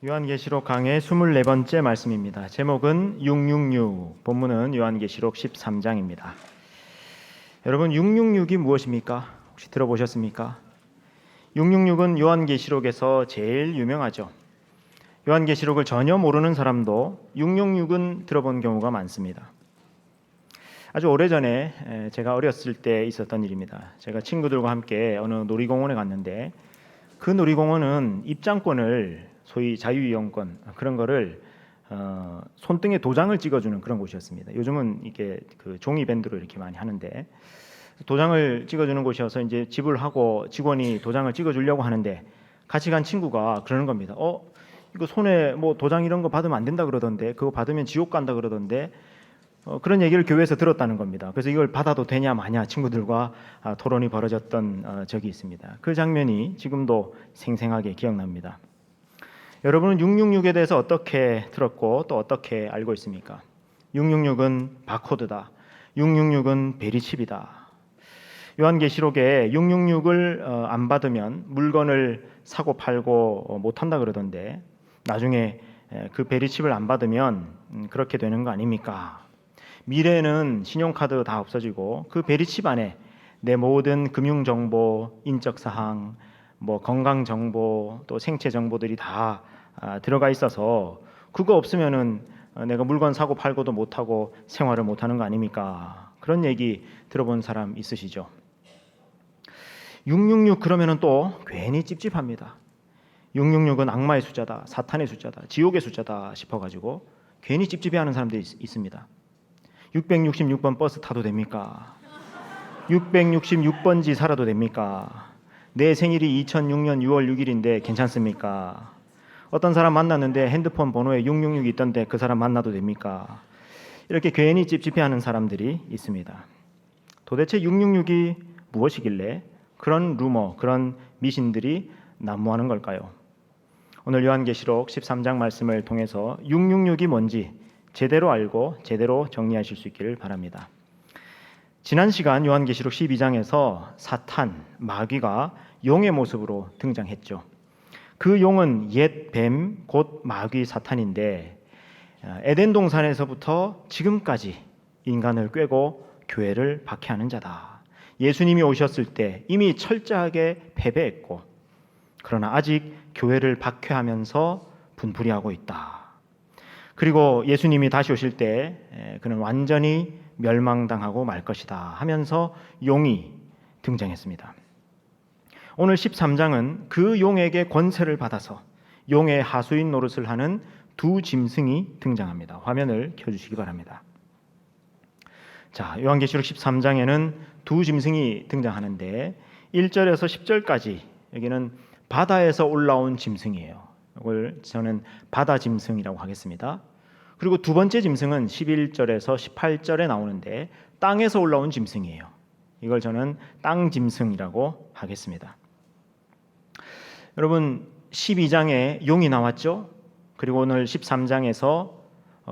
요한계시록 강의 24번째 말씀입니다. 제목은 666, 본문은 요한계시록 13장입니다. 여러분, 666이 무엇입니까? 혹시 들어보셨습니까? 666은 요한계시록에서 제일 유명하죠. 요한계시록을 전혀 모르는 사람도 666은 들어본 경우가 많습니다. 아주 오래전에 제가 어렸을 때 있었던 일입니다. 제가 친구들과 함께 어느 놀이공원에 갔는데 그 놀이공원은 입장권을 소위 자유이용권 그런 거를 손등에 도장을 찍어주는 그런 곳이었습니다. 요즘은 이게 그 종이 밴드로 이렇게 많이 하는데 도장을 찍어주는 곳이어서 이제 지불하고 직원이 도장을 찍어주려고 하는데 같이 간 친구가 그러는 겁니다. 이거 손에 뭐 도장 이런 거 받으면 안 된다 그러던데 그거 받으면 지옥 간다 그러던데 그런 얘기를 교회에서 들었다는 겁니다. 그래서 이걸 받아도 되냐 마냐 친구들과 토론이 벌어졌던 적이 있습니다. 그 장면이 지금도 생생하게 기억납니다. 여러분은 666에 대해서 어떻게 들었고 또 어떻게 알고 있습니까? 666은 바코드다. 666은 베리칩이다. 요한계시록에 666을 안 받으면 물건을 사고 팔고 못한다 그러던데 나중에 그 베리칩을 안 받으면 그렇게 되는 거 아닙니까? 미래에는 신용카드 다 없어지고 그 베리칩 안에 내 모든 금융정보, 인적사항, 뭐 건강정보, 또 생체정보들이 다 들어가 있어서 그거 없으면은 내가 물건 사고 팔고도 못하고 생활을 못하는 거 아닙니까? 그런 얘기 들어본 사람 있으시죠? 666 그러면은 또 괜히 찝찝합니다. 666은 악마의 숫자다, 사탄의 숫자다, 지옥의 숫자다 싶어가지고 괜히 찝찝해하는 사람들이 있습니다. 666번 버스 타도 됩니까? 666번지 살아도 됩니까? 내 생일이 2006년 6월 6일인데 괜찮습니까? 어떤 사람 만났는데 핸드폰 번호에 666이 있던데 그 사람 만나도 됩니까? 이렇게 괜히 찝찝해하는 사람들이 있습니다. 도대체 666이 무엇이길래 그런 루머, 그런 미신들이 난무하는 걸까요? 오늘 요한계시록 13장 말씀을 통해서 666이 뭔지 제대로 알고 제대로 정리하실 수 있기를 바랍니다. 지난 시간 요한계시록 12장에서 사탄, 마귀가 용의 모습으로 등장했죠. 그 용은 옛 뱀, 곧 마귀 사탄인데 에덴 동산에서부터 지금까지 인간을 꾀고 교회를 박해하는 자다. 예수님이 오셨을 때 이미 철저하게 패배했고 그러나 아직 교회를 박해하면서 분풀이하고 있다. 그리고 예수님이 다시 오실 때 그는 완전히 멸망당하고 말 것이다 하면서 용이 등장했습니다. 오늘 13장은 그 용에게 권세를 받아서 용의 하수인 노릇을 하는 두 짐승이 등장합니다. 화면을 켜주시기 바랍니다. 자, 요한계시록 13장에는 두 짐승이 등장하는데 1절에서 10절까지 여기는 바다에서 올라온 짐승이에요. 이걸 저는 바다 짐승이라고 하겠습니다. 그리고 두 번째 짐승은 11절에서 18절에 나오는데 땅에서 올라온 짐승이에요. 이걸 저는 땅 짐승이라고 하겠습니다. 여러분 12장에 용이 나왔죠. 그리고 오늘 13장에서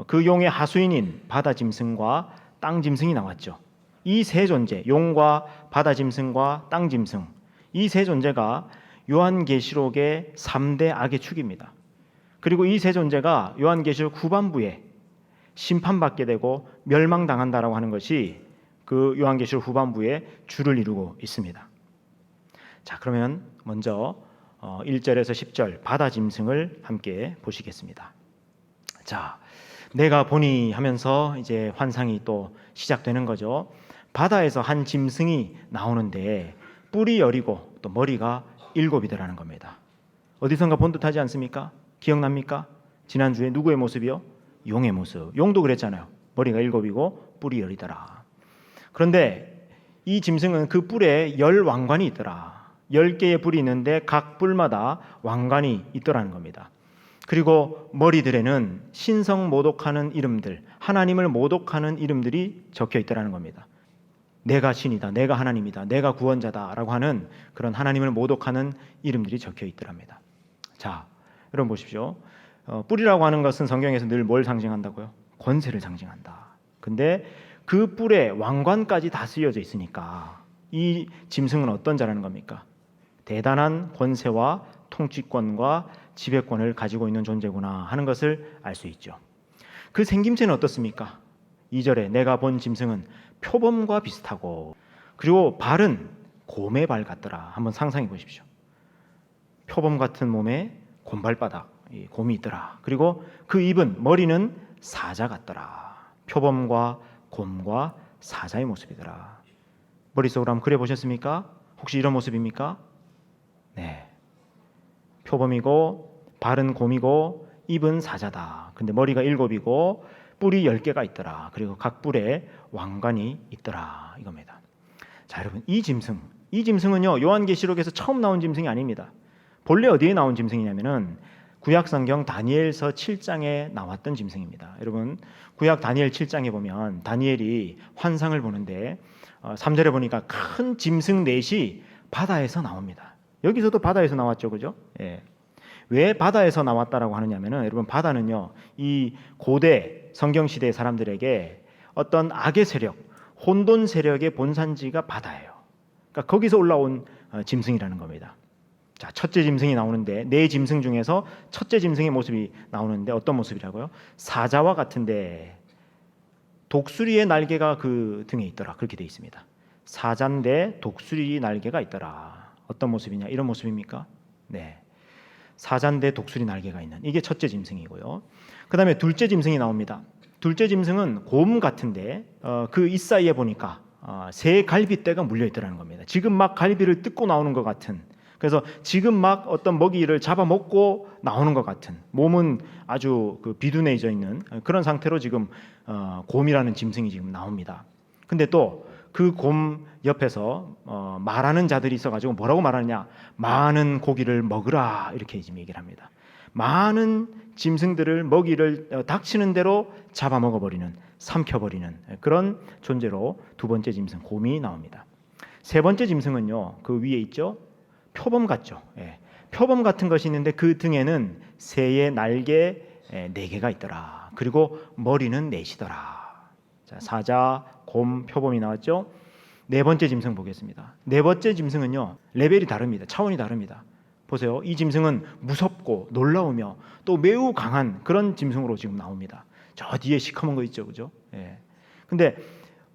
그 용의 하수인인 바다 짐승과 땅 짐승이 나왔죠. 이 세 존재, 용과 바다 짐승과 땅 짐승, 이 세 존재가 요한계시록의 3대 악의 축입니다. 그리고 이 세 존재가 요한계시록 후반부에 심판받게 되고 멸망당한다라고 하는 것이 그 요한계시록 후반부에 주를 이루고 있습니다. 자, 그러면 먼저 1절에서 10절 바다 짐승을 함께 보시겠습니다. 자, 내가 보니 하면서 이제 환상이 또 시작되는 거죠. 바다에서 한 짐승이 나오는데 뿔이 여리고 또 머리가 7이더라는 겁니다. 어디선가 본 듯하지 않습니까? 기억납니까? 지난주에 누구의 모습이요? 용의 모습. 용도 그랬잖아요. 머리가 7이고 뿔이 10이더라. 그런데 이 짐승은 그 뿔에 10왕관이 있더라. 10개의 뿔이 있는데 각 뿔마다 왕관이 있더라는 겁니다. 그리고 머리들에는 신성 모독하는 이름들, 하나님을 모독하는 이름들이 적혀 있더라는 겁니다. 내가 신이다, 내가 하나님이다, 내가 구원자다 라고 하는 그런 하나님을 모독하는 이름들이 적혀 있더랍니다. 자, 여러분 보십시오. 뿔이라고 하는 것은 성경에서 늘 뭘 상징한다고요? 권세를 상징한다. 근데 그 뿔에 왕관까지 다 쓰여져 있으니까 이 짐승은 어떤 자라는 겁니까? 대단한 권세와 통치권과 지배권을 가지고 있는 존재구나 하는 것을 알 수 있죠. 그 생김새는 어떻습니까? 2절에 내가 본 짐승은 표범과 비슷하고 그리고 발은 곰의 발 같더라. 한번 상상해 보십시오. 표범 같은 몸에 곰발바닥, 곰이 있더라. 그리고 그 입은 머리는 사자 같더라. 표범과 곰과 사자의 모습이더라. 머릿속으로 한번 그려보셨습니까? 혹시 이런 모습입니까? 네. 표범이고 발은 곰이고 입은 사자다. 근데 머리가 7이고 뿔이 10개가 있더라. 그리고 각 뿔에 왕관이 있더라. 이겁니다. 자, 여러분, 이 짐승은요 요한계시록에서 처음 나온 짐승이 아닙니다. 본래 어디에 나온 짐승이냐면은 구약성경 다니엘서 7장에 나왔던 짐승입니다. 여러분, 구약 다니엘 7장에 보면 다니엘이 환상을 보는데 3절에 보니까 큰 짐승 넷이 바다에서 나옵니다. 여기서도 바다에서 나왔죠, 그죠? 예. 왜 바다에서 나왔다라고 하느냐면은 여러분, 바다는요 이 고대 성경 시대 사람들에게 어떤 악의 세력, 혼돈 세력의 본산지가 바다예요. 그러니까 거기서 올라온 짐승이라는 겁니다. 자, 첫째 짐승이 나오는데 네 짐승 중에서 첫째 짐승의 모습이 나오는데 어떤 모습이라고요? 사자와 같은데 독수리의 날개가 그 등에 있더라. 그렇게 되어 있습니다. 사자인데 독수리 날개가 있더라. 어떤 모습이냐? 이런 모습입니까? 네. 사자인데 독수리 날개가 있는 이게 첫째 짐승이고요. 그 다음에 둘째 짐승이 나옵니다. 둘째 짐승은 곰 같은데 그 이 사이에 보니까 새 갈빗대가 물려 있더라는 겁니다. 지금 막 갈비를 뜯고 나오는 것 같은, 그래서 지금 막 어떤 먹이를 잡아먹고 나오는 것 같은, 몸은 아주 그 비둔해져 있는 그런 상태로 지금 곰이라는 짐승이 지금 나옵니다. 근데 또 그 곰 옆에서 말하는 자들이 있어가지고 뭐라고 말하느냐? 많은 고기를 먹으라, 이렇게 지금 얘기를 합니다. 많은 짐승들을 먹이를 닥치는 대로 잡아먹어버리는, 삼켜버리는 그런 존재로 두 번째 짐승 곰이 나옵니다. 세 번째 짐승은요, 그 위에 있죠? 표범 같죠. 예. 표범 같은 것이 있는데 그 등에는 새의 날개 4개가 있더라. 그리고 머리는 4시더라. 자, 사자, 곰, 표범이 나왔죠. 네 번째 짐승 보겠습니다. 네 번째 짐승은요 레벨이 다릅니다. 차원이 다릅니다. 보세요. 이 짐승은 무섭고 놀라우며 또 매우 강한 그런 짐승으로 지금 나옵니다. 저 뒤에 시커먼 거 있죠, 그죠? 예. 근데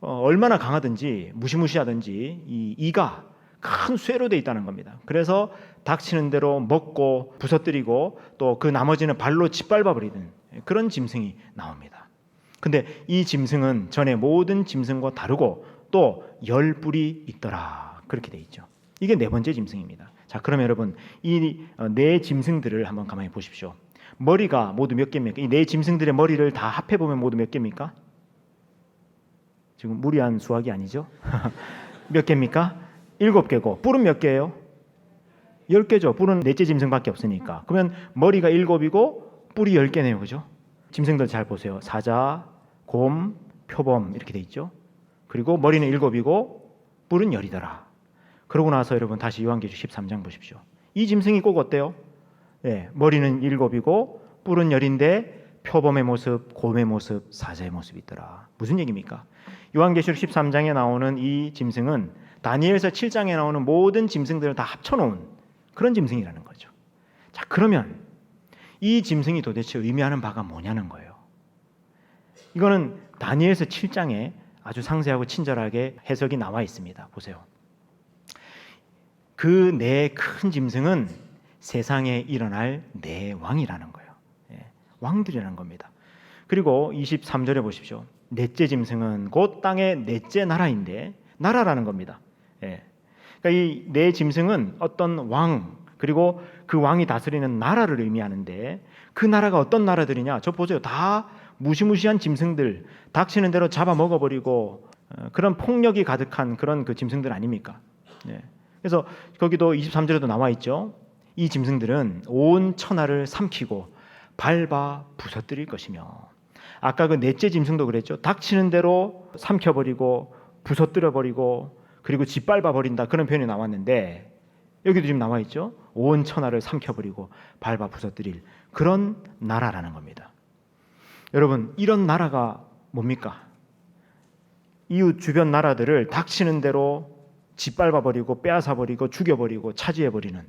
얼마나 강하든지 무시무시하든지 이 이가 큰 쇠로 돼 있다는 겁니다. 그래서 닥치는 대로 먹고 부서뜨리고 또 그 나머지는 발로 짓밟아 버리는 그런 짐승이 나옵니다. 근데 이 짐승은 전에 모든 짐승과 다르고 또 10뿔이 있더라. 그렇게 돼 있죠. 이게 네 번째 짐승입니다. 자, 그럼 여러분, 이 네 짐승들을 한번 가만히 보십시오. 머리가 모두 몇 개입니까? 이 네 짐승들의 머리를 다 합해 보면 모두 몇 개입니까? 지금 무리한 수학이 아니죠? 몇 개입니까? 7개고 뿔은 몇 개예요? 10개죠. 뿔은 넷째 짐승밖에 없으니까. 그러면 머리가 7이고 뿔이 10개네요. 그죠? 짐승들 잘 보세요. 사자, 곰, 표범 이렇게 돼 있죠. 그리고 머리는 7이고 뿔은 10이더라. 그러고 나서 여러분 다시 요한계시록 13장 보십시오. 이 짐승이 꼭 어때요? 예, 머리는 7이고 뿔은 10인데 표범의 모습, 곰의 모습, 사자의 모습이 있더라. 무슨 얘기입니까? 요한계시록 13장에 나오는 이 짐승은 다니엘서 7장에 나오는 모든 짐승들을 다 합쳐놓은 그런 짐승이라는 거죠. 자, 그러면 이 짐승이 도대체 의미하는 바가 뭐냐는 거예요. 이거는 다니엘서 7장에 아주 상세하고 친절하게 해석이 나와 있습니다. 보세요. 그 네 큰 짐승은 세상에 일어날 네 왕이라는 거예요. 예, 왕들이라는 겁니다. 그리고 23절에 보십시오. 넷째 짐승은 곧 땅의 넷째 나라인데, 나라라는 겁니다. 예. 그러니까 이 네 짐승은 어떤 왕, 그리고 그 왕이 다스리는 나라를 의미하는데, 그 나라가 어떤 나라들이냐? 저 보세요. 다 무시무시한 짐승들, 닥치는 대로 잡아 먹어버리고 그런 폭력이 가득한 그런 그 짐승들 아닙니까? 예. 그래서 거기도 23절에도 나와 있죠. 이 짐승들은 온 천하를 삼키고 밟아 부서뜨릴 것이며, 아까 그 넷째 짐승도 그랬죠. 닥치는 대로 삼켜버리고 부서뜨려버리고 그리고 짓밟아버린다, 그런 표현이 나왔는데 여기도 지금 나와 있죠. 온 천하를 삼켜버리고 밟아 부서뜨릴 그런 나라라는 겁니다. 여러분, 이런 나라가 뭡니까? 이웃 주변 나라들을 닥치는 대로 짓밟아버리고 빼앗아버리고 죽여버리고 차지해버리는,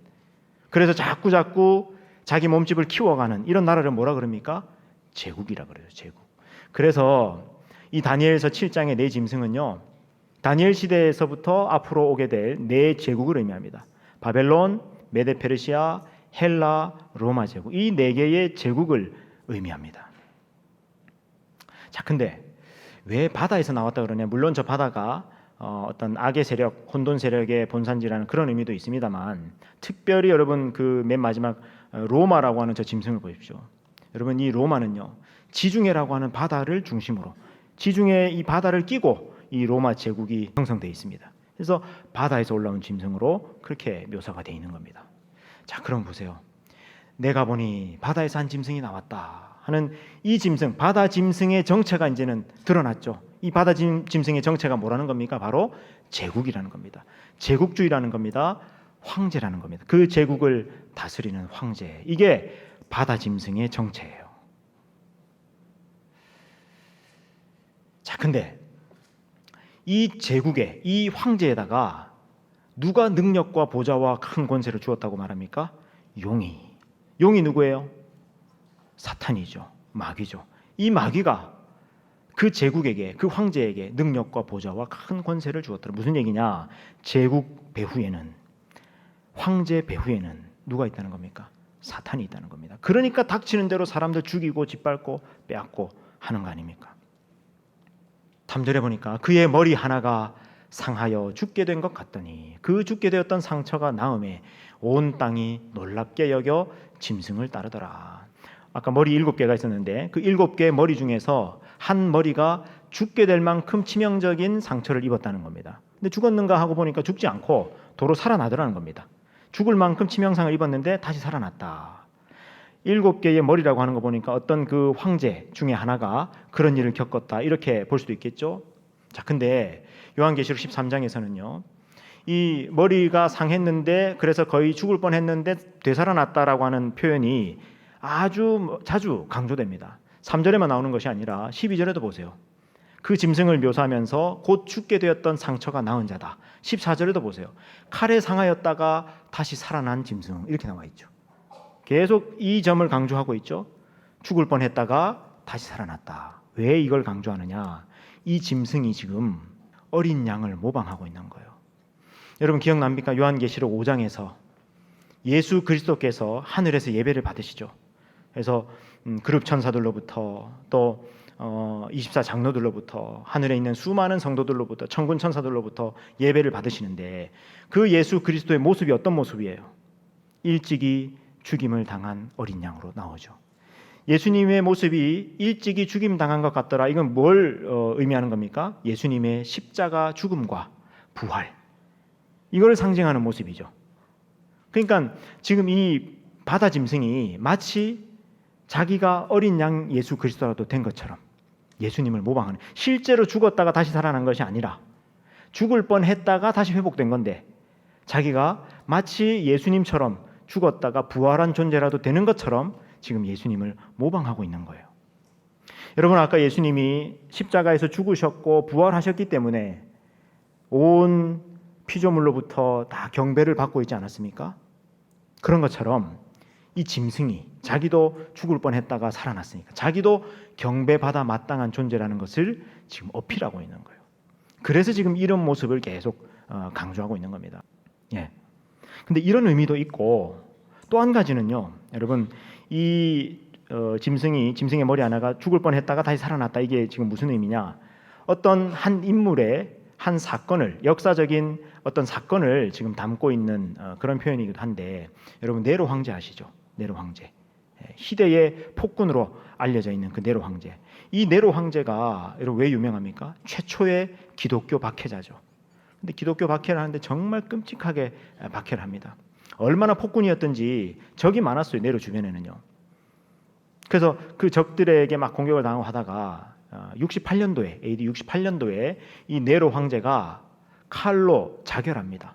그래서 자꾸 자기 몸집을 키워가는 이런 나라를 뭐라 그럽니까? 제국이라 그래요. 제국. 그래서 이 다니엘서 7장의 네 짐승은요, 다니엘 시대에서부터 앞으로 오게 될 네 제국을 의미합니다. 바벨론, 메데페르시아, 헬라, 로마 제국, 이 네 개의 제국을 의미합니다. 자, 근데 왜 바다에서 나왔다 그러냐? 물론 저 바다가 어떤 악의 세력, 혼돈 세력의 본산지라는 그런 의미도 있습니다만, 특별히 여러분 그 맨 마지막 로마라고 하는 저 짐승을 보십시오. 여러분, 이 로마는요, 지중해라고 하는 바다를 중심으로, 지중해 이 바다를 끼고 이 로마 제국이 형성되어 있습니다. 그래서 바다에서 올라온 짐승으로 그렇게 묘사가 되어 있는 겁니다. 자, 그럼 보세요. 내가 보니 바다에서 한 짐승이 나왔다 하는 이 짐승, 바다 짐승의 정체가 이제는 드러났죠. 이 바다 짐승의 정체가 뭐라는 겁니까? 바로 제국이라는 겁니다. 제국주의라는 겁니다. 황제라는 겁니다. 그 제국을 다스리는 황제, 이게 바다 짐승의 정체예요. 자, 근데 이 제국에, 이 황제에다가 누가 능력과 보좌와 큰 권세를 주었다고 말합니까? 용이. 용이 누구예요? 사탄이죠. 마귀죠. 이 마귀가 그 제국에게, 그 황제에게 능력과 보좌와 큰 권세를 주었더라. 무슨 얘기냐? 제국 배후에는, 황제 배후에는 누가 있다는 겁니까? 사탄이 있다는 겁니다. 그러니까 닥치는 대로 사람들 죽이고 짓밟고 빼앗고 하는 거 아닙니까? 3절에 보니까 그의 머리 하나가 상하여 죽게 된 것 같더니 그 죽게 되었던 상처가 나음에 온 땅이 놀랍게 여겨 짐승을 따르더라. 아까 머리 7개가 있었는데 그 7개의 머리 중에서 한 머리가 죽게 될 만큼 치명적인 상처를 입었다는 겁니다. 근데 죽었는가 하고 보니까 죽지 않고 도로 살아나더라는 겁니다. 죽을 만큼 치명상을 입었는데 다시 살아났다. 7개의 머리라고 하는 거 보니까 어떤 그 황제 중에 하나가 그런 일을 겪었다, 이렇게 볼 수도 있겠죠. 자, 근데 요한계시록 13장에서는요, 이 머리가 상했는데 그래서 거의 죽을 뻔했는데 되살아났다라고 하는 표현이 아주 자주 강조됩니다. 3절에만 나오는 것이 아니라 12절에도 보세요. 그 짐승을 묘사하면서 곧 죽게 되었던 상처가 나은 자다. 14절에도 보세요. 칼에 상하였다가 다시 살아난 짐승, 이렇게 나와 있죠. 계속 이 점을 강조하고 있죠. 죽을 뻔했다가 다시 살아났다. 왜 이걸 강조하느냐? 이 짐승이 지금 어린 양을 모방하고 있는 거예요. 여러분 기억납니까? 요한계시록 5장에서 예수 그리스도께서 하늘에서 예배를 받으시죠. 그래서 그룹 천사들로부터 또 24장로들로부터 하늘에 있는 수많은 성도들로부터 천군 천사들로부터 예배를 받으시는데 그 예수 그리스도의 모습이 어떤 모습이에요? 일찍이 죽임을 당한 어린 양으로 나오죠. 예수님의 모습이 일찍이 죽임 당한 것 같더라. 이건 뭘 의미하는 겁니까? 예수님의 십자가 죽음과 부활, 이걸 상징하는 모습이죠. 그러니까 지금 이 바다 짐승이 마치 자기가 어린 양 예수 그리스도라도 된 것처럼 예수님을 모방하는, 실제로 죽었다가 다시 살아난 것이 아니라 죽을 뻔했다가 다시 회복된 건데 자기가 마치 예수님처럼 죽었다가 부활한 존재라도 되는 것처럼 지금 예수님을 모방하고 있는 거예요. 여러분 아까 예수님이 십자가에서 죽으셨고 부활하셨기 때문에 온 피조물로부터 다 경배를 받고 있지 않았습니까? 그런 것처럼 이 짐승이 자기도 죽을 뻔했다가 살아났으니까 자기도 경배받아 마땅한 존재라는 것을 지금 어필하고 있는 거예요. 그래서 지금 이런 모습을 계속 강조하고 있는 겁니다. 예. 근데 이런 의미도 있고 또 한 가지는요, 여러분 이 짐승의 머리 하나가 죽을 뻔했다가 다시 살아났다, 이게 지금 무슨 의미냐? 어떤 한 인물의 한 사건을, 역사적인 어떤 사건을 지금 담고 있는 그런 표현이기도 한데, 여러분 네로 황제 아시죠? 네로 황제, 희대의 폭군으로 알려져 있는 그 네로 황제. 이 네로 황제가 여러분 왜 유명합니까? 최초의 기독교 박해자죠. 근데 기독교 박해를 하는데 정말 끔찍하게 박해를 합니다. 얼마나 폭군이었든지 적이 많았어요, 네로 주변에는요. 그래서 그 적들에게 막 공격을 당하고 하다가 68년도에, AD 68년도에 이 네로 황제가 칼로 자결합니다.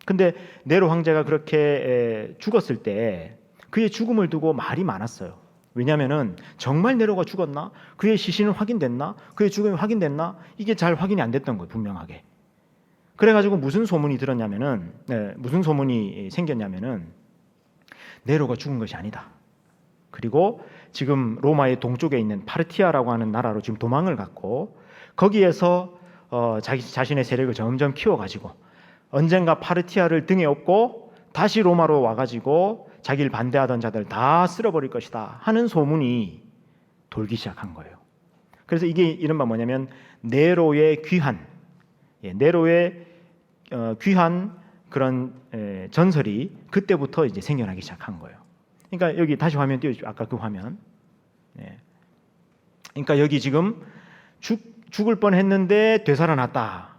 근데 네로 황제가 그렇게 죽었을 때 그의 죽음을 두고 말이 많았어요. 왜냐하면은 정말 네로가 죽었나? 그의 시신은 확인됐나? 그의 죽음이 확인됐나? 이게 잘 확인이 안 됐던 거예요, 분명하게. 그래가지고 무슨 소문이 생겼냐면은 네로가 죽은 것이 아니다. 그리고 지금 로마의 동쪽에 있는 파르티아라고 하는 나라로 지금 도망을 갔고 거기에서 자기 자신의 세력을 점점 키워가지고 언젠가 파르티아를 등에 업고 다시 로마로 와가지고 자기를 반대하던 자들 다 쓸어버릴 것이다 하는 소문이 돌기 시작한 거예요. 그래서 이게 이른바 뭐냐면 네로의 귀환, 네로의 귀환 그런 전설이 그때부터 이제 생겨나기 시작한 거예요. 그러니까 여기 다시 화면 띄워주십시오. 아까 그 화면. 그러니까 여기 지금 죽을 뻔했는데 되살아났다.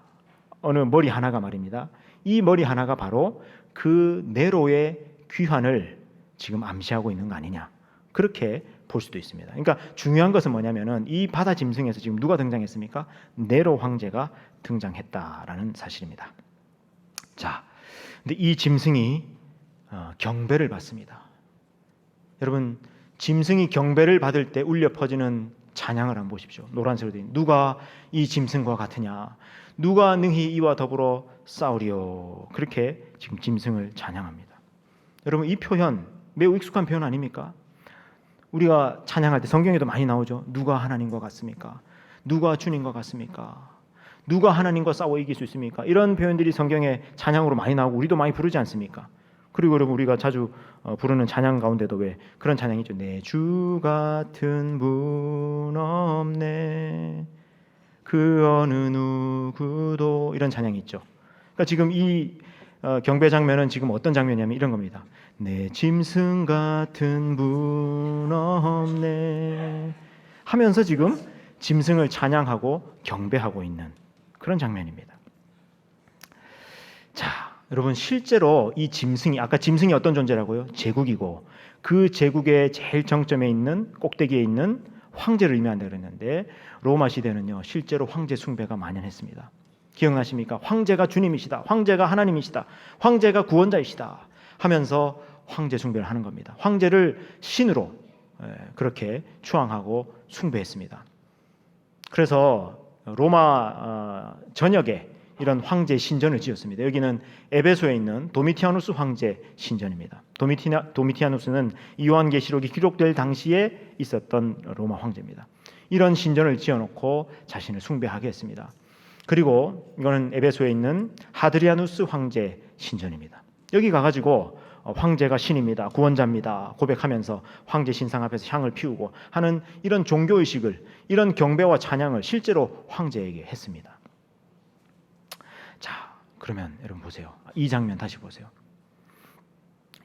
어느 머리 하나가 말입니다. 이 머리 하나가 바로 그 네로의 귀환을 지금 암시하고 있는 거 아니냐. 그렇게 볼 수도 있습니다. 그러니까 중요한 것은 뭐냐면은 이 바다 짐승에서 지금 누가 등장했습니까? 네로 황제가 등장했다라는 사실입니다. 자, 근데 이 짐승이 경배를 받습니다. 여러분, 짐승이 경배를 받을 때 울려 퍼지는 찬양을 한번 보십시오. 노란색으로 된 누가 이 짐승과 같으냐? 누가 능히 이와 더불어 싸우리요? 그렇게 지금 짐승을 찬양합니다. 여러분, 이 표현 매우 익숙한 표현 아닙니까? 우리가 찬양할 때 성경에도 많이 나오죠. 누가 하나님과 같습니까? 누가 주님과 같습니까? 누가 하나님과 싸워 이길 수 있습니까? 이런 표현들이 성경에 찬양으로 많이 나오고 우리도 많이 부르지 않습니까? 그리고 여러분 우리가 자주 부르는 찬양 가운데도 왜 그런 찬양이 있죠. 내 주 같은 분 없네 그 어느 누구도 이런 찬양이 있죠. 그러니까 지금 이 경배 장면은 지금 어떤 장면이냐면 이런 겁니다. 내 짐승 같은 분 없네 하면서 지금 짐승을 찬양하고 경배하고 있는 그런 장면입니다. 자, 여러분 실제로 이 짐승이 아까 짐승이 어떤 존재라고요? 제국이고 그 제국의 제일 정점에 있는 꼭대기에 있는 황제를 의미한다 그랬는데 로마 시대는요 실제로 황제 숭배가 만연했습니다. 기억나십니까? 황제가 주님이시다. 황제가 하나님이시다. 황제가 구원자이시다 하면서 황제 숭배를 하는 겁니다. 황제를 신으로 그렇게 추앙하고 숭배했습니다. 그래서 로마 전역에 이런 황제 신전을 지었습니다. 여기는 에베소에 있는 도미티아누스 황제 신전입니다. 도미티아누스는 요한계시록이 기록될 당시에 있었던 로마 황제입니다. 이런 신전을 지어놓고 자신을 숭배하게 했습니다. 그리고 이거는 에베소에 있는 하드리아누스 황제 신전입니다. 여기 가가지고 황제가 신입니다. 구원자입니다. 고백하면서 황제 신상 앞에서 향을 피우고 하는 이런 종교의식을 이런 경배와 찬양을 실제로 황제에게 했습니다. 자, 그러면 여러분 보세요. 이 장면 다시 보세요.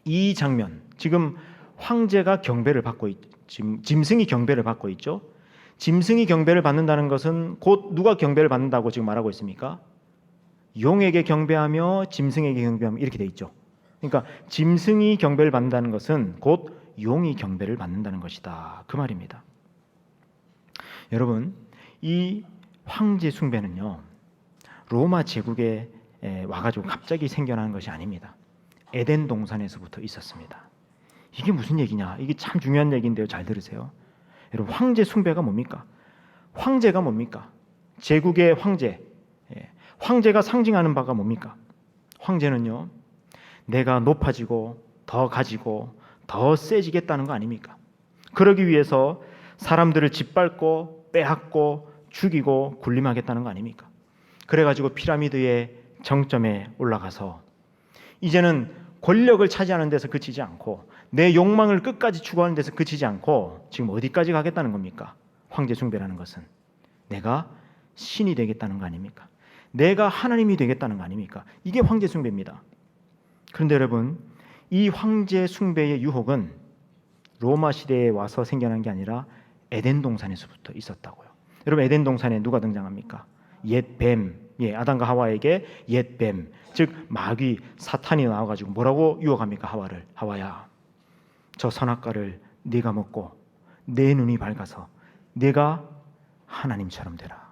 이 장면 지금 황제가 경배를 받고 짐승이 경배를 받고 있죠. 짐승이 경배를 받는다는 것은 곧 누가 경배를 받는다고 지금 말하고 있습니까? 용에게 경배하며 짐승에게 경배하며 이렇게 돼 있죠. 그러니까 짐승이 경배를 받는다는 것은 곧 용이 경배를 받는다는 것이다. 그 말입니다. 여러분, 이 황제 숭배는요. 로마 제국에 와가지고 갑자기 생겨나는 것이 아닙니다. 에덴 동산에서부터 있었습니다. 이게 무슨 얘기냐? 이게 참 중요한 얘기인데요. 잘 들으세요. 여러분, 황제 숭배가 뭡니까? 황제가 뭡니까? 제국의 황제. 황제가 상징하는 바가 뭡니까? 황제는요. 내가 높아지고 더 가지고 더 세지겠다는 거 아닙니까? 그러기 위해서 사람들을 짓밟고 빼앗고 죽이고 군림하겠다는 거 아닙니까? 그래가지고 피라미드의 정점에 올라가서 이제는 권력을 차지하는 데서 그치지 않고 내 욕망을 끝까지 추구하는 데서 그치지 않고 지금 어디까지 가겠다는 겁니까? 황제 숭배라는 것은 내가 신이 되겠다는 거 아닙니까? 내가 하나님이 되겠다는 거 아닙니까? 이게 황제 숭배입니다. 그런데 여러분, 이 황제 숭배의 유혹은 로마 시대에 와서 생겨난 게 아니라 에덴 동산에서부터 있었다고요. 여러분, 에덴 동산에 누가 등장합니까? 옛 뱀, 아담과 하와에게 옛 뱀, 즉 마귀, 사탄이 나와가지고 뭐라고 유혹합니까? 하와를. 하와야, 저 선악과를 네가 먹고 내 눈이 밝아서 네가 하나님처럼 되라.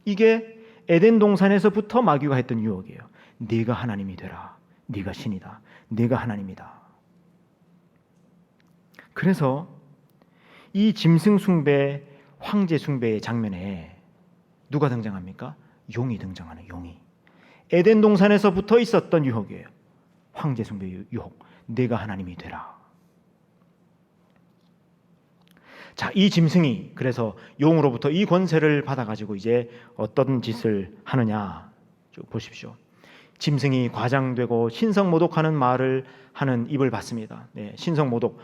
이게 에덴 동산에서부터 마귀가 했던 유혹이에요. 네가 하나님이 되라. 네가 신이다. 네가 하나님이다. 그래서 이 짐승 숭배, 황제 숭배의 장면에 누가 등장합니까? 용이 등장하는 용이. 에덴 동산에서부터 있었던 유혹이에요. 황제 숭배의 유혹. 네가 하나님이 되라. 자, 이 짐승이 그래서 용으로부터 이 권세를 받아가지고 이제 어떤 짓을 하느냐 쭉 보십시오. 짐승이 과장되고 신성모독하는 말을 하는 입을 받습니다. 네, 신성모독,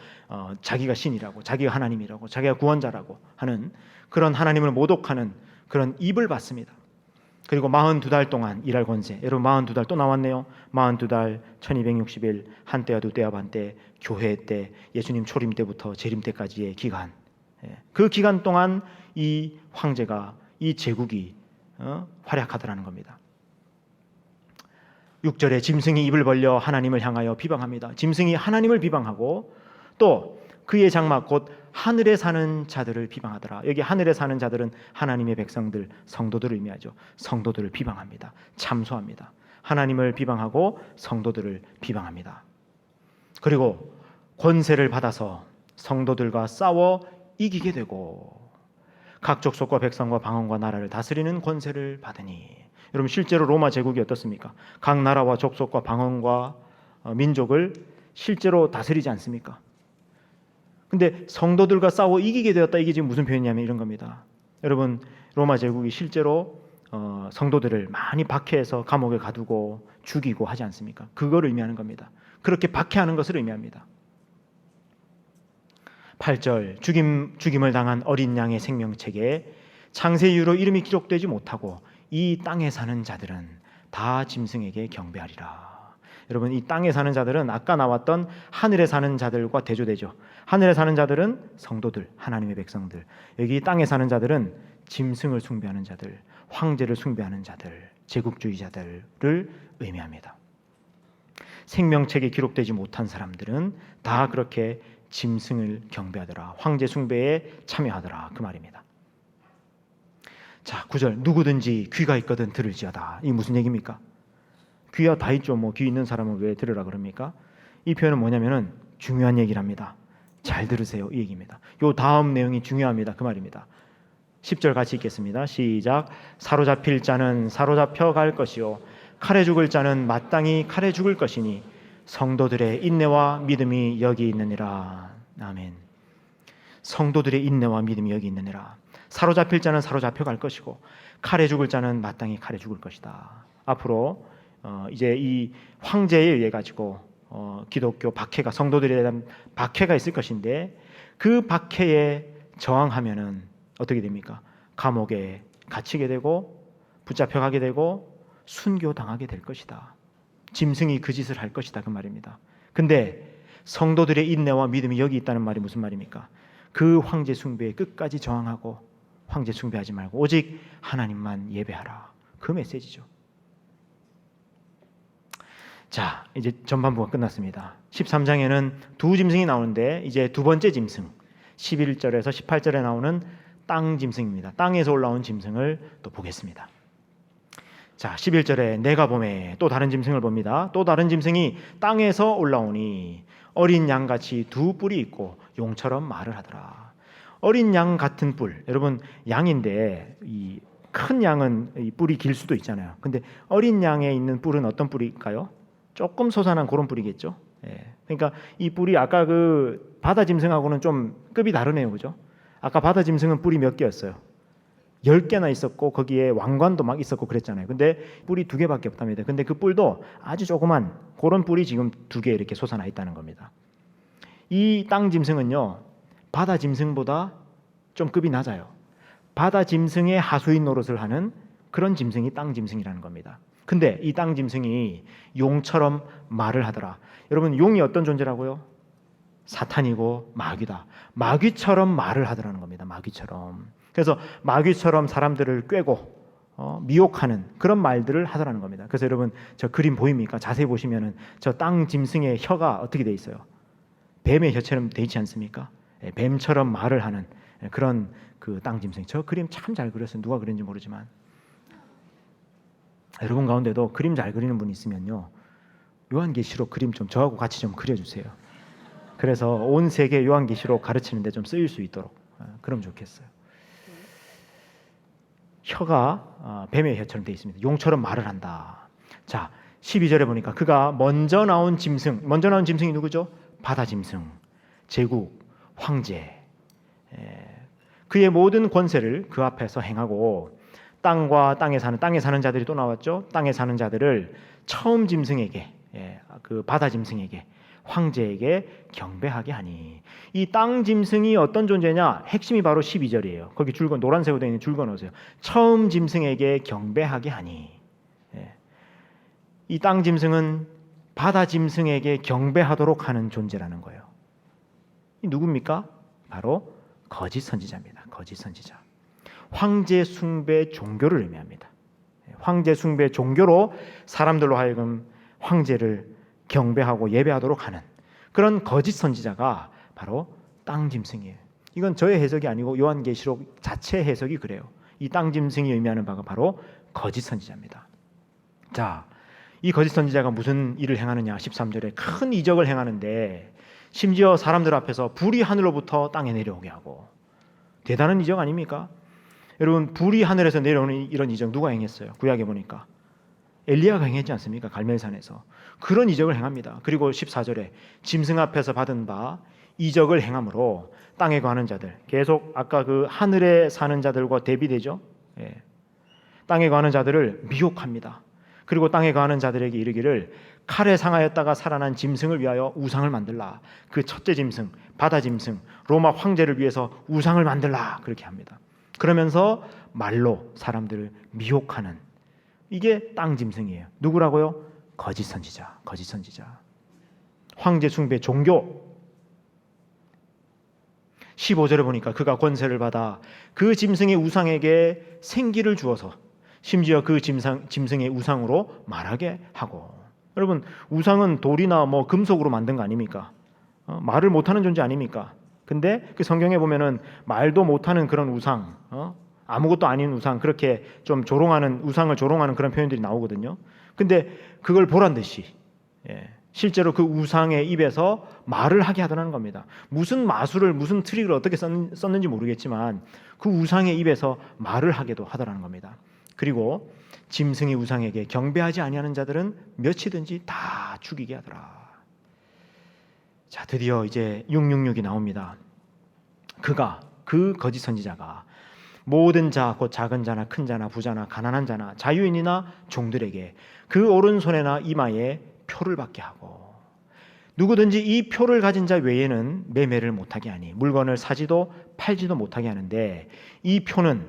자기가 신이라고, 자기가 하나님이라고, 자기가 구원자라고 하는 그런 하나님을 모독하는 그런 입을 받습니다. 그리고 42달 동안 일할 권세. 여러분 42달 또 나왔네요. 42달 1260일 한때와 두때와 반때, 교회 때, 예수님 초림 때부터 재림 때까지의 기간. 그 기간 동안 이 황제가, 이 제국이 활약하더라는 겁니다. 6절에 짐승이 입을 벌려 하나님을 향하여 비방합니다. 짐승이 하나님을 비방하고 또 그의 장막 곧 하늘에 사는 자들을 비방하더라. 여기 하늘에 사는 자들은 하나님의 백성들, 성도들을 의미하죠. 성도들을 비방합니다. 참소합니다. 하나님을 비방하고 성도들을 비방합니다. 그리고 권세를 받아서 성도들과 싸워 이기게 되고 각 족속과 백성과 방언과 나라를 다스리는 권세를 받으니, 여러분 실제로 로마 제국이 어떻습니까? 각 나라와 족속과 방언과 민족을 실제로 다스리지 않습니까? 근데 성도들과 싸워 이기게 되었다. 이게 지금 무슨 표현이냐면 이런 겁니다. 여러분 로마 제국이 실제로 성도들을 많이 박해해서 감옥에 가두고 죽이고 하지 않습니까? 그걸 의미하는 겁니다. 그렇게 박해하는 것을 의미합니다. 8절 죽임을 당한 어린 양의 생명책에 창세 이후로 이름이 기록되지 못하고 이 땅에 사는 자들은 다 짐승에게 경배하리라. 여러분 이 땅에 사는 자들은 아까 나왔던 하늘에 사는 자들과 대조되죠. 하늘에 사는 자들은 성도들, 하나님의 백성들. 여기 땅에 사는 자들은 짐승을 숭배하는 자들, 황제를 숭배하는 자들, 제국주의자들을 의미합니다. 생명책에 기록되지 못한 사람들은 다 그렇게 짐승을 경배하더라, 황제 숭배에 참여하더라, 그 말입니다. 자, 9절 누구든지 귀가 있거든 들을지어다. 이 무슨 얘기입니까? 귀야 다 있죠. 뭐 귀 있는 사람은 왜 들으라 그럽니까? 이 표현은 뭐냐면은 중요한 얘기를 합니다. 잘 들으세요, 이 얘기입니다. 요 다음 내용이 중요합니다, 그 말입니다. 10절 같이 읽겠습니다. 시작. 사로잡힐 자는 사로잡혀 갈 것이요 칼에 죽을 자는 마땅히 칼에 죽을 것이니 성도들의 인내와 믿음이 여기 있느니라. 아멘. 성도들의 인내와 믿음이 여기 있느니라. 사로잡힐 자는 사로잡혀 갈 것이고 칼에 죽을 자는 마땅히 칼에 죽을 것이다. 앞으로 이제 이 황제에 의해 가지고 기독교 박해가, 성도들에 대한 박해가 있을 것인데 그 박해에 저항하면은 어떻게 됩니까? 감옥에 갇히게 되고 붙잡혀가게 되고 순교당하게 될 것이다. 짐승이 그 짓을 할 것이다, 그 말입니다. 근데 성도들의 인내와 믿음이 여기 있다는 말이 무슨 말입니까? 그 황제 숭배에 끝까지 저항하고 황제 숭배하지 말고 오직 하나님만 예배하라, 그 메시지죠. 자, 이제 전반부가 끝났습니다. 13장에는 두 짐승이 나오는데 이제 두 번째 짐승, 11절에서 18절에 나오는 땅 짐승입니다. 땅에서 올라온 짐승을 또 보겠습니다. 자, 11절에 내가 보매 또 다른 짐승을 봅니다. 또 다른 짐승이 땅에서 올라오니 어린 양같이 두 뿔이 있고 용처럼 말을 하더라. 어린 양 같은 뿔, 여러분 양인데 이 큰 양은 이 뿔이 길 수도 있잖아요. 근데 어린 양에 있는 뿔은 어떤 뿔일까요? 조금 솟아난 그런 뿔이겠죠. 예. 그러니까 이 뿔이 아까 그 바다 짐승하고는 좀 급이 다르네요, 그죠? 아까 바다 짐승은 뿔이 몇 개였어요? 10개나 있었고 거기에 왕관도 막 있었고 그랬잖아요. 근데 뿔이 2개밖에 없답니다. 근데 그 뿔도 아주 조그만 그런 뿔이 지금 2개 이렇게 솟아나 있다는 겁니다. 이 땅 짐승은요, 바다 짐승보다 좀 급이 낮아요. 바다 짐승의 하수인 노릇을 하는 그런 짐승이 땅 짐승이라는 겁니다. 근데 이 땅 짐승이 용처럼 말을 하더라. 여러분 용이 어떤 존재라고요? 사탄이고 마귀다. 마귀처럼 말을 하더라는 겁니다. 마귀처럼. 그래서 마귀처럼 사람들을 꾀고 미혹하는 그런 말들을 하더라는 겁니다. 그래서 여러분 저 그림 보입니까? 자세히 보시면은 저 땅 짐승의 혀가 어떻게 돼 있어요? 뱀의 혀처럼 돼 있지 않습니까? 뱀처럼 말을 하는 그런 그 땅 짐승. 저 그림 참 잘 그렸어요. 누가 그린지 모르지만 여러분 가운데도 그림 잘 그리는 분이 있으면요, 요한계시록 그림 좀 저하고 같이 좀 그려주세요. 그래서 온 세계 요한계시록 가르치는데 좀 쓰일 수 있도록, 그럼 좋겠어요. 혀가 뱀의 혀처럼 되어 있습니다. 용처럼 말을 한다. 자, 12절에 보니까 그가 먼저 나온 짐승이 누구죠? 바다 짐승, 제국, 황제, 그의 모든 권세를 그 앞에서 행하고 땅에 사는 자들이 또 나왔죠. 땅에 사는 자들을 처음 짐승에게, 그 바다 짐승에게, 황제에게 경배하게 하니. 이 땅 짐승이 어떤 존재냐? 핵심이 바로 12절이에요. 거기 노란색으로 되어 있는 줄 그어놓으세요. 처음 짐승에게 경배하게 하니. 이 땅 짐승은 바다 짐승에게 경배하도록 하는 존재라는 거예요. 이 누굽니까? 바로 거짓 선지자입니다. 거짓 선지자. 황제 숭배 종교를 의미합니다. 황제 숭배 종교로 사람들로 하여금 황제를 경배하고 예배하도록 하는 그런 거짓 선지자가 바로 땅 짐승이에요. 이건 저의 해석이 아니고 요한계시록 자체 해석이 그래요. 이 땅 짐승이 의미하는 바가 바로 거짓 선지자입니다. 자, 이 거짓 선지자가 무슨 일을 행하느냐? 13절에 큰 이적을 행하는데 심지어 사람들 앞에서 불이 하늘로부터 땅에 내려오게 하고. 대단한 이적 아닙니까? 여러분, 불이 하늘에서 내려오는 이런 이적 누가 행했어요? 구약에 보니까 엘리야가 행했지 않습니까? 갈멜산에서 그런 이적을 행합니다. 그리고 14절에 짐승 앞에서 받은 바 이적을 행함으로 땅에 거하는 자들, 계속 아까 그 하늘에 사는 자들과 대비되죠. 땅에 거하는 자들을 미혹합니다. 그리고 땅에 거하는 자들에게 이르기를 칼에 상하였다가 살아난 짐승을 위하여 우상을 만들라. 그 첫째 짐승, 바다 짐승, 로마 황제를 위해서 우상을 만들라. 그렇게 합니다. 그러면서 말로 사람들을 미혹하는, 이게 땅 짐승이에요. 누구라고요? 거짓 선지자. 거짓 선지자. 황제 숭배 종교. 15절에 보니까 그가 권세를 받아 그 짐승의 우상에게 생기를 주어서 심지어 그 짐승의 우상으로 말하게 하고. 여러분, 우상은 돌이나 금속으로 만든 거 아닙니까? 말을 못하는 존재 아닙니까? 근데 그 성경에 보면은 말도 못하는 그런 우상, 아무것도 아닌 우상, 그렇게 좀 우상을 조롱하는 그런 표현들이 나오거든요. 근데 그걸 보란 듯이 실제로 그 우상의 입에서 말을 하게 하더라는 겁니다. 무슨 마술을, 무슨 트릭을 어떻게 썼는지 모르겠지만 그 우상의 입에서 말을 하게도 하더라는 겁니다. 그리고 짐승이 우상에게 경배하지 아니하는 자들은 몇이든지 다 죽이게 하더라. 자, 드디어 이제 666이 나옵니다. 그 거짓 선지자가 모든 자, 곧 작은 자나 큰 자나 부자나 가난한 자나 자유인이나 종들에게 그 오른손에나 이마에 표를 받게 하고, 누구든지 이 표를 가진 자 외에는 매매를 못하게 하니 물건을 사지도 팔지도 못하게 하는데, 이 표는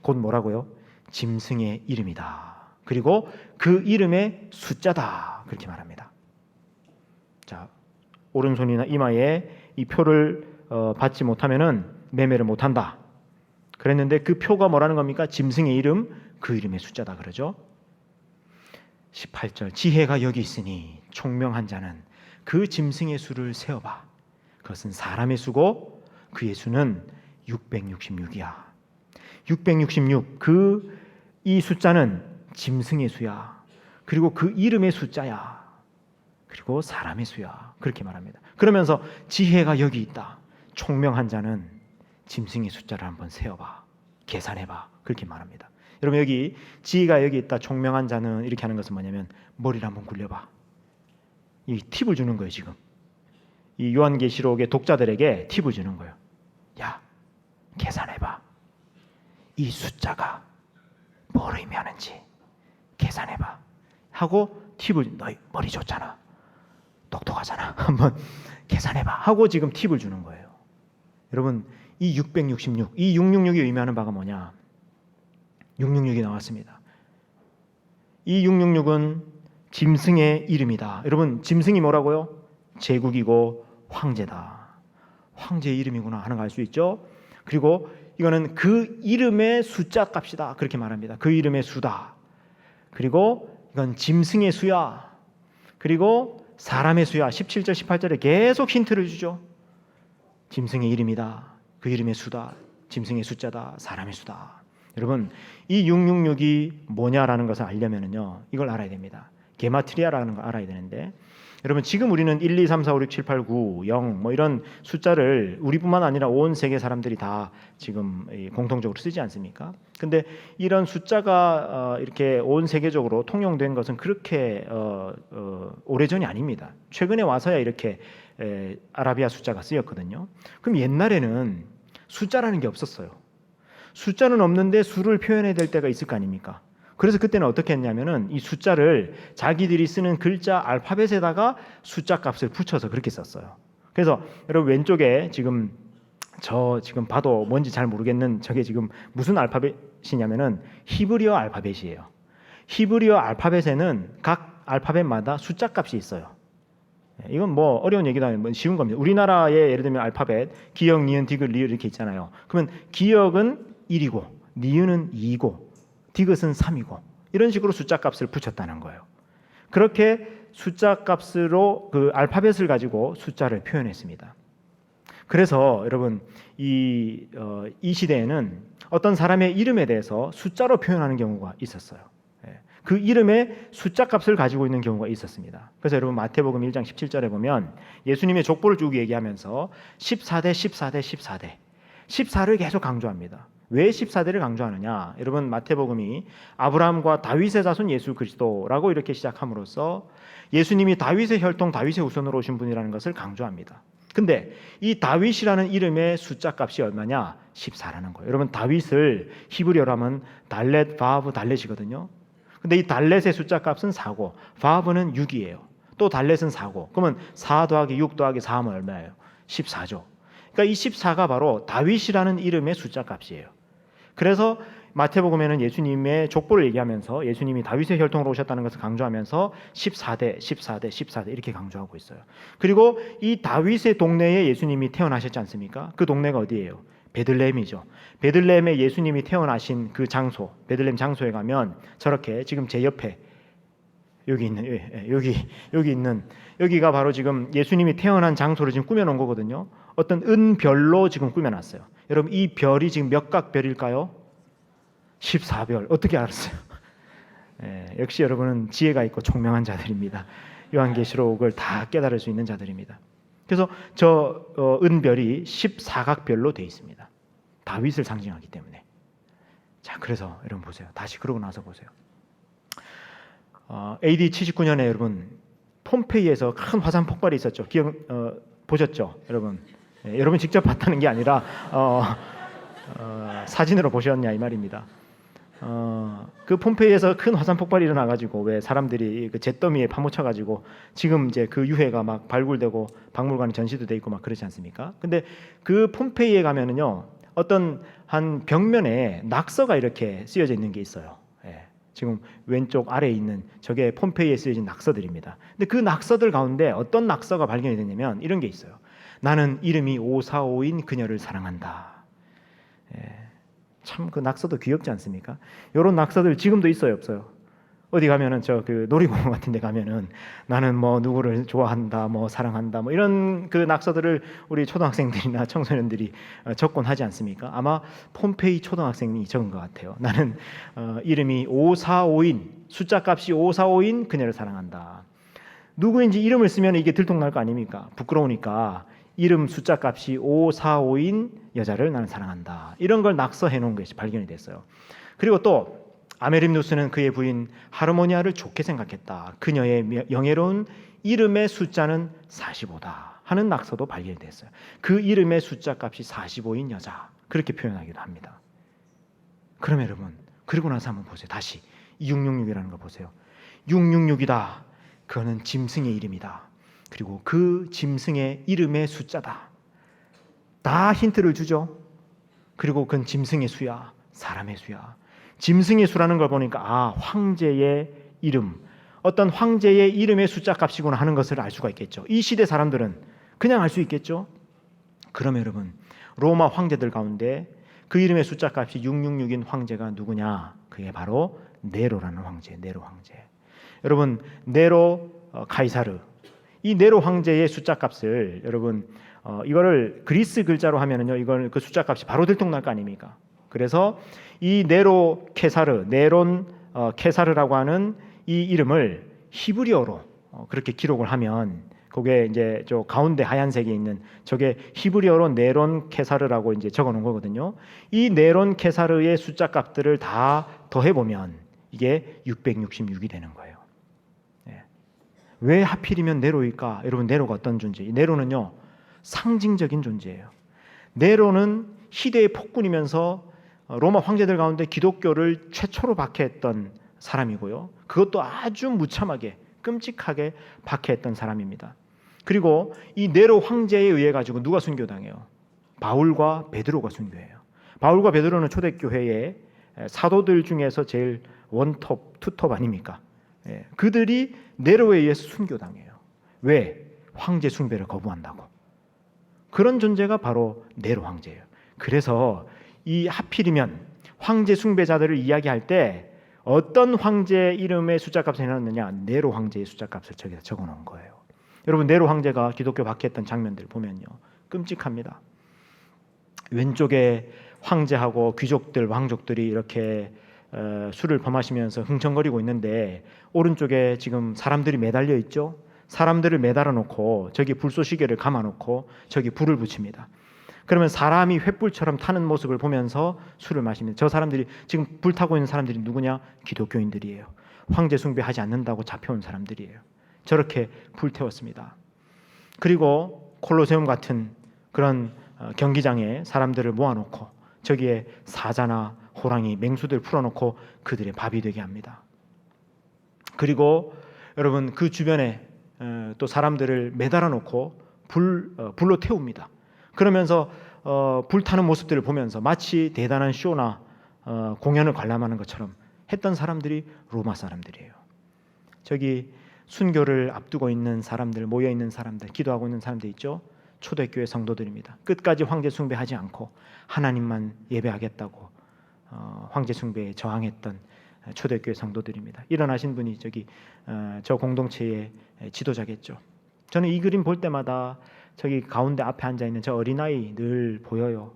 곧 뭐라고요? 짐승의 이름이다. 그리고 그 이름의 숫자다. 그렇게 말합니다. 자, 오른손이나 이마에 이 표를 받지 못하면은 매매를 못한다. 그랬는데 그 표가 뭐라는 겁니까? 짐승의 이름, 그 이름의 숫자다 그러죠. 18절, 지혜가 여기 있으니 총명한 자는 그 짐승의 수를 세어봐. 그것은 사람의 수고 그의 수는 666이야. 666, 이 숫자는 짐승의 수야. 그리고 그 이름의 숫자야. 그리고 사람의 수야. 그렇게 말합니다. 그러면서 지혜가 여기 있다. 총명한 자는 짐승의 숫자를 한번 세어봐. 계산해봐. 그렇게 말합니다. 여러분, 여기 지혜가 여기 있다. 총명한 자는 이렇게 하는 것은 뭐냐면 머리를 한번 굴려봐. 이 팁을 주는 거예요. 지금 이 요한계시록의 독자들에게 팁을 주는 거예요. 야, 계산해봐. 이 숫자가 뭘 의미하는지 계산해봐 하고 팁을, 너희 머리 좋잖아, 똑똑하잖아, 한번 계산해봐 하고 지금 팁을 주는 거예요. 여러분, 이 666, 이 666이 의미하는 바가 뭐냐? 666이 나왔습니다. 이 666은 짐승의 이름이다. 여러분, 짐승이 뭐라고요? 제국이고 황제다. 황제의 이름이구나 하는 거 알 수 있죠? 그리고 이거는 그 이름의 숫자 값이다. 그렇게 말합니다. 그 이름의 수다. 그리고 이건 짐승의 수야. 그리고 사람의 수야. 17절 18절에 계속 힌트를 주죠. 짐승의 이름이다. 그 이름의 수다. 짐승의 숫자다. 사람의 수다. 여러분, 이 666이 뭐냐라는 것을 알려면은요, 이걸 알아야 됩니다. 게마트리아라는 걸 알아야 되는데, 여러분 지금 우리는 1, 2, 3, 4, 5, 6, 7, 8, 9, 0 뭐 이런 숫자를 우리뿐만 아니라 온 세계 사람들이 다 지금 공통적으로 쓰지 않습니까? 근데 이런 숫자가 이렇게 온 세계적으로 통용된 것은 그렇게 오래전이 아닙니다. 최근에 와서야 이렇게 아라비아 숫자가 쓰였거든요. 그럼 옛날에는 숫자라는 게 없었어요. 숫자는 없는데 수를 표현해야 될 때가 있을 거 아닙니까? 그래서 그때는 어떻게 했냐면은 이 숫자를 자기들이 쓰는 글자 알파벳에다가 숫자 값을 붙여서 그렇게 썼어요. 그래서 여러분 왼쪽에 지금 지금 봐도 뭔지 잘 모르겠는 저게 지금 무슨 알파벳이냐면은 히브리어 알파벳이에요. 히브리어 알파벳에는 각 알파벳마다 숫자 값이 있어요. 이건 뭐 어려운 얘기도 아니고 쉬운 겁니다. 우리나라의 예를 들면 알파벳 기역, 니은, 디귿, 리을 이렇게 있잖아요. 그러면 기역은 1이고 니은은 2이고 디귿은 3이고 이런 식으로 숫자 값을 붙였다는 거예요. 그렇게 숫자 값으로 그 알파벳을 가지고 숫자를 표현했습니다. 그래서 여러분 이 시대에는 어떤 사람의 이름에 대해서 숫자로 표현하는 경우가 있었어요. 그 이름에 숫자 값을 가지고 있는 경우가 있었습니다. 그래서 여러분 마태복음 1장 17절에 보면 예수님의 족보를 쭉 얘기하면서 14대 14대 14대 14를 계속 강조합니다. 왜 14대를 강조하느냐? 여러분 마태복음이 아브라함과 다윗의 자손 예수 그리스도라고 이렇게 시작함으로써 예수님이 다윗의 혈통 다윗의 후손으로 오신 분이라는 것을 강조합니다. 근데 이 다윗이라는 이름의 숫자 값이 얼마냐? 14라는 거예요. 여러분 다윗을 히브리어로 하면 달렛, 바브, 달렛이거든요. 근데 이 달렛의 숫자 값은 4고 바브는 6이에요. 또 달렛은 4고 그러면 4 더하기 6 더하기 4 하면 얼마예요? 14죠. 그러니까 이 14가 바로 다윗이라는 이름의 숫자 값이에요. 그래서 마태복음에는 예수님의 족보를 얘기하면서 예수님이 다윗의 혈통으로 오셨다는 것을 강조하면서 14대, 14대, 14대 이렇게 강조하고 있어요. 그리고 이 다윗의 동네에 예수님이 태어나셨지 않습니까? 그 동네가 어디예요? 베들레헴이죠. 베들레헴에 예수님이 태어나신 그 장소, 베들레헴 장소에 가면 저렇게 지금 제 옆에 여기 있는 여기 있는 여기가 바로 지금 예수님이 태어난 장소를 지금 꾸며놓은 거거든요. 어떤 은별로 지금 꾸며놨어요. 여러분 이 별이 지금 몇 각 별일까요? 14별. 어떻게 알았어요? 역시 여러분은 지혜가 있고 총명한 자들입니다. 요한계시록을 다 깨달을 수 있는 자들입니다. 그래서 저 은별이 14각별로 되어 있습니다. 다윗을 상징하기 때문에. 자, 그래서 여러분 보세요. 다시 그러고 나서 보세요. AD 79년에 여러분 폼페이에서 큰 화산 폭발이 있었죠. 보셨죠, 여러분? 여러분 직접 봤다는 게 아니라 사진으로 보셨냐 이 말입니다. 그 폼페이에서 큰 화산 폭발이 일어나가지고 왜 사람들이 그 잿더미에 파묻혀가지고 지금 이제 그 유해가 막 발굴되고 박물관에 전시도 돼 있고 막 그렇지 않습니까? 근데 그 폼페이에 가면은요 어떤 한 벽면에 낙서가 이렇게 쓰여져 있는 게 있어요. 지금 왼쪽 아래에 있는 저게 폼페이에 쓰여진 낙서들입니다. 근데 그 낙서들 가운데 어떤 낙서가 발견이 됐냐면 이런 게 있어요. 나는 이름이 545인 그녀를 사랑한다. 참 그 낙서도 귀엽지 않습니까? 이런 낙서들 지금도 있어요, 없어요? 어디 가면은 저 그 놀이공원 같은 데 가면은 나는 뭐 누구를 좋아한다, 뭐 사랑한다, 뭐 이런 그 낙서들을 우리 초등학생들이나 청소년들이 적곤 하지 않습니까? 아마 폼페이 초등학생이 적은 것 같아요. 나는 이름이 545인 숫자 값이 545인 그녀를 사랑한다. 누구인지 이름을 쓰면 이게 들통날 거 아닙니까? 부끄러우니까 이름 숫자 값이 545인 여자를 나는 사랑한다. 이런 걸 낙서해 놓은 것이 발견이 됐어요. 그리고 또 아메림누스는 그의 부인 하르모니아를 좋게 생각했다. 그녀의 영예로운 이름의 숫자는 45다 하는 낙서도 발견이 됐어요. 그 이름의 숫자 값이 45인 여자 그렇게 표현하기도 합니다. 그러면 여러분 그리고 나서 한번 보세요. 다시 666이라는 거 보세요. 666이다. 그거는 짐승의 이름이다. 그리고 그 짐승의 이름의 숫자다. 다 힌트를 주죠. 그리고 그건 짐승의 수야, 사람의 수야. 짐승의 수라는 걸 보니까 황제의 이름, 어떤 황제의 이름의 숫자 값이구나 하는 것을 알 수가 있겠죠. 이 시대 사람들은 그냥 알 수 있겠죠. 그러면 여러분 로마 황제들 가운데 그 이름의 숫자 값이 666인 황제가 누구냐? 그게 바로 네로라는 황제, 네로 황제. 여러분 네로 카이사르, 이 네로 황제의 숫자 값을 여러분 이거를 그리스 글자로 하면은요, 이걸 그 숫자 값이 바로 들통날 거 아닙니까? 그래서 이 네로 케사르, 네론 케사르라고 하는 이 이름을 히브리어로 그렇게 기록을 하면 그게 이제 저 가운데 하얀색에 있는 저게 히브리어로 네론 케사르라고 이제 적어 놓은 거거든요. 이 네론 케사르의 숫자 값들을 다 더해 보면 이게 666이 되는 거예요. 예. 왜 하필이면 네로일까? 여러분, 네로가 어떤 존재예요? 네로는요, 상징적인 존재예요. 네로는 시대의 폭군이면서 로마 황제들 가운데 기독교를 최초로 박해했던 사람이고요. 그것도 아주 무참하게 끔찍하게 박해했던 사람입니다. 그리고 이 네로 황제에 의해 가지고 누가 순교당해요? 바울과 베드로가 순교해요. 바울과 베드로는 초대교회의 사도들 중에서 제일 원톱, 투톱 아닙니까? 그들이 네로에 의해서 순교당해요. 왜? 황제 숭배를 거부한다고. 그런 존재가 바로 네로 황제예요. 그래서 이 하필이면 황제 숭배자들을 이야기할 때 어떤 황제 이름의 숫자값을 해놨느냐? 네로 황제의 숫자값을 저기다 적어놓은 거예요. 여러분, 네로 황제가 기독교 박해했던 장면들 보면요, 끔찍합니다. 왼쪽에 황제하고 귀족들, 왕족들이 이렇게 술을 범하시면서 흥청거리고 있는데 오른쪽에 지금 사람들이 매달려 있죠. 사람들을 매달아 놓고 저기 불쏘시개를 감아 놓고 저기 불을 붙입니다. 그러면 사람이 횃불처럼 타는 모습을 보면서 술을 마십니다. 저 사람들이 지금 불타고 있는 사람들이 누구냐? 기독교인들이에요. 황제 숭배하지 않는다고 잡혀온 사람들이에요. 저렇게 불태웠습니다. 그리고 콜로세움 같은 그런 경기장에 사람들을 모아놓고 저기에 사자나 호랑이, 맹수들 풀어놓고 그들의 밥이 되게 합니다. 그리고 여러분, 그 주변에 또 사람들을 매달아 놓고 불로 태웁니다. 그러면서 불타는 모습들을 보면서 마치 대단한 쇼나 공연을 관람하는 것처럼 했던 사람들이 로마 사람들이에요. 저기 순교를 앞두고 있는 사람들, 모여 있는 사람들, 기도하고 있는 사람들 있죠. 초대교회 성도들입니다. 끝까지 황제 숭배하지 않고 하나님만 예배하겠다고 황제 숭배에 저항했던 초대교회 성도들입니다. 일어나신 분이 저기 저 공동체의 지도자겠죠. 저는 이 그림 볼 때마다 저기 가운데 앞에 앉아 있는 저 어린아이 늘 보여요.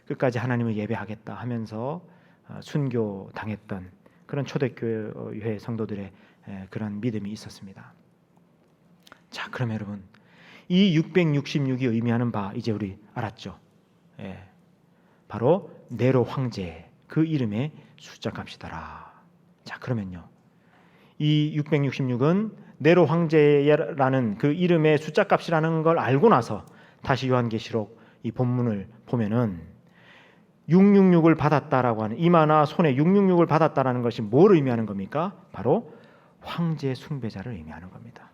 끝까지 하나님을 예배하겠다 하면서 순교 당했던 그런 초대교회 성도들의 그런 믿음이 있었습니다. 자, 그럼 여러분, 이 666이 의미하는 바 이제 우리 알았죠? 바로 네로 황제 그 이름의 숫자 값이더라. 자, 그러면요, 이 666은 네로 황제라는 그 이름의 숫자 값이라는 걸 알고 나서 다시 요한계시록 이 본문을 보면은 666을 받았다라고 하는, 이마나 손에 666을 받았다라는 것이 뭘 의미하는 겁니까? 바로 황제 숭배자를 의미하는 겁니다.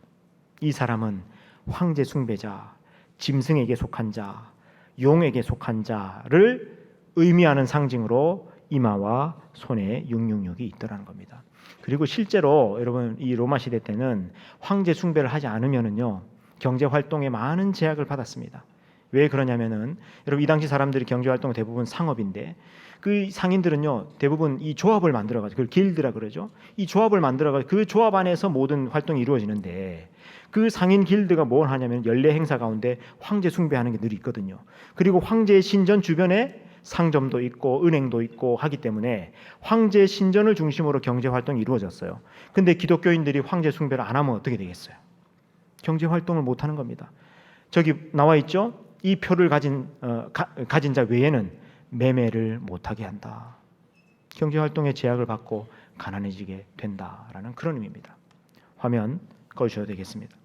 이 사람은 황제 숭배자, 짐승에게 속한 자, 용에게 속한 자를 의미하는 상징으로 이마와 손에 666이 있더라는 겁니다. 그리고 실제로 여러분, 이 로마 시대 때는 황제 숭배를 하지 않으면은요, 경제 활동에 많은 제약을 받았습니다. 왜 그러냐면은 여러분, 이 당시 사람들이 경제 활동 대부분 상업인데 그 상인들은요, 대부분 이 조합을 만들어 가지고, 그걸 길드라 그러죠. 이 조합을 만들어 가지고 그 조합 안에서 모든 활동이 이루어지는데 그 상인 길드가 뭘 하냐면 연례 행사 가운데 황제 숭배하는 게 늘 있거든요. 그리고 황제의 신전 주변에 상점도 있고 은행도 있고 하기 때문에 황제 신전을 중심으로 경제 활동이 이루어졌어요. 근데 기독교인들이 황제 숭배를 안 하면 어떻게 되겠어요? 경제 활동을 못 하는 겁니다. 저기 나와 있죠? 이 표를 가진 자 외에는 매매를 못 하게 한다. 경제 활동에 제약을 받고 가난해지게 된다라는 그런 의미입니다. 화면 꺼주셔도 되겠습니다.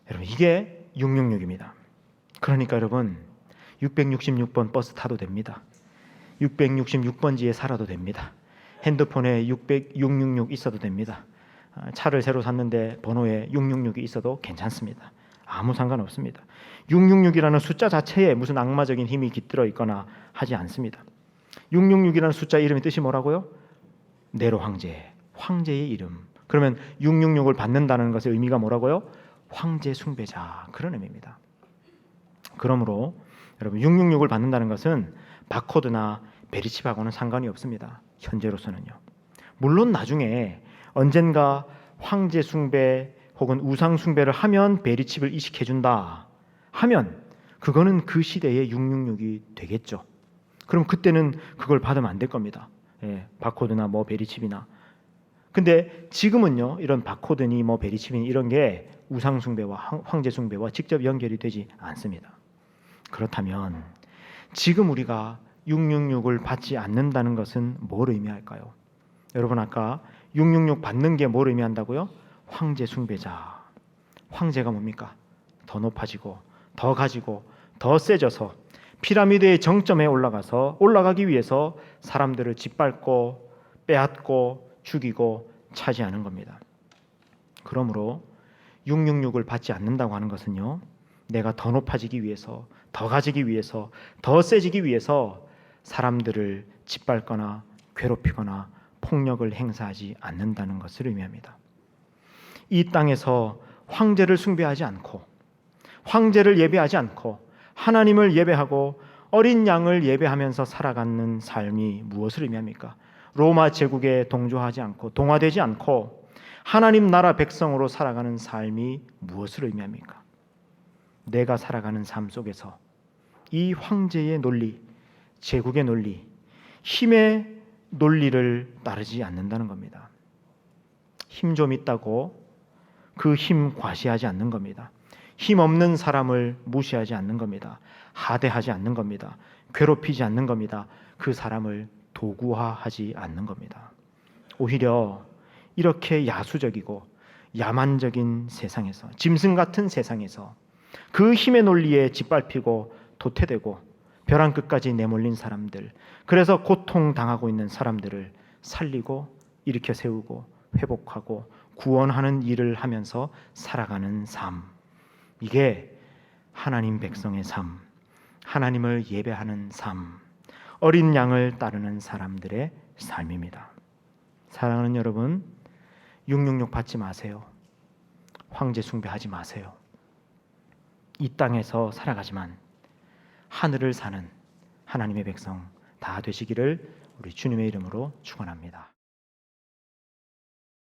여러분, 이게 666입니다. 그러니까 여러분, 666번 버스 타도 됩니다. 666번지에 살아도 됩니다. 핸드폰에 666 있어도 됩니다. 차를 새로 샀는데 번호에 666이 있어도 괜찮습니다. 아무 상관없습니다. 666이라는 숫자 자체에 무슨 악마적인 힘이 깃들어 있거나 하지 않습니다. 666이라는 숫자 이름의 뜻이 뭐라고요? 네로 황제, 황제의 이름. 그러면 666을 받는다는 것의 의미가 뭐라고요? 황제 숭배자, 그런 의미입니다. 그러므로 여러분, 666을 받는다는 것은 바코드나 베리칩하고는 상관이 없습니다. 현재로서는요. 물론 나중에 언젠가 황제 숭배 혹은 우상 숭배를 하면 베리칩을 이식해 준다 하면 그거는 그 시대의 666이 되겠죠. 그럼 그때는 그걸 받으면 안 될 겁니다. 바코드나 뭐 베리칩이나. 근데 지금은요, 이런 바코드니 뭐 베리칩이니 이런 게 우상 숭배와 황제 숭배와 직접 연결이 되지 않습니다. 그렇다면 지금 우리가 666을 받지 않는다는 것은 뭘 의미할까요? 여러분, 아까 666 받는 게 뭘 의미한다고요? 황제 숭배자. 황제가 뭡니까? 더 높아지고 더 가지고 더 세져서 피라미드의 정점에 올라가기 위해서 사람들을 짓밟고 빼앗고 죽이고 차지하는 겁니다. 그러므로 666을 받지 않는다고 하는 것은요, 내가 더 높아지기 위해서, 더 가지기 위해서, 더 세지기 위해서 사람들을 짓밟거나 괴롭히거나 폭력을 행사하지 않는다는 것을 의미합니다. 이 땅에서 황제를 숭배하지 않고, 황제를 예배하지 않고, 하나님을 예배하고 어린 양을 예배하면서 살아가는 삶이 무엇을 의미합니까? 로마 제국에 동조하지 않고 동화되지 않고 하나님 나라 백성으로 살아가는 삶이 무엇을 의미합니까? 내가 살아가는 삶 속에서 이 황제의 논리, 제국의 논리, 힘의 논리를 따르지 않는다는 겁니다. 힘 좀 있다고 그 힘 과시하지 않는 겁니다. 힘 없는 사람을 무시하지 않는 겁니다. 하대하지 않는 겁니다. 괴롭히지 않는 겁니다. 그 사람을 도구화하지 않는 겁니다. 오히려 이렇게 야수적이고 야만적인 세상에서, 짐승 같은 세상에서 그 힘의 논리에 짓밟히고 도태되고 벼랑 끝까지 내몰린 사람들, 그래서 고통당하고 있는 사람들을 살리고 일으켜 세우고 회복하고 구원하는 일을 하면서 살아가는 삶, 이게 하나님 백성의 삶, 하나님을 예배하는 삶, 어린 양을 따르는 사람들의 삶입니다. 사랑하는 여러분, 666 받지 마세요. 황제 숭배하지 마세요. 이 땅에서 살아가지만 하늘을 사는 하나님의 백성 다 되시기를 우리 주님의 이름으로 축원합니다.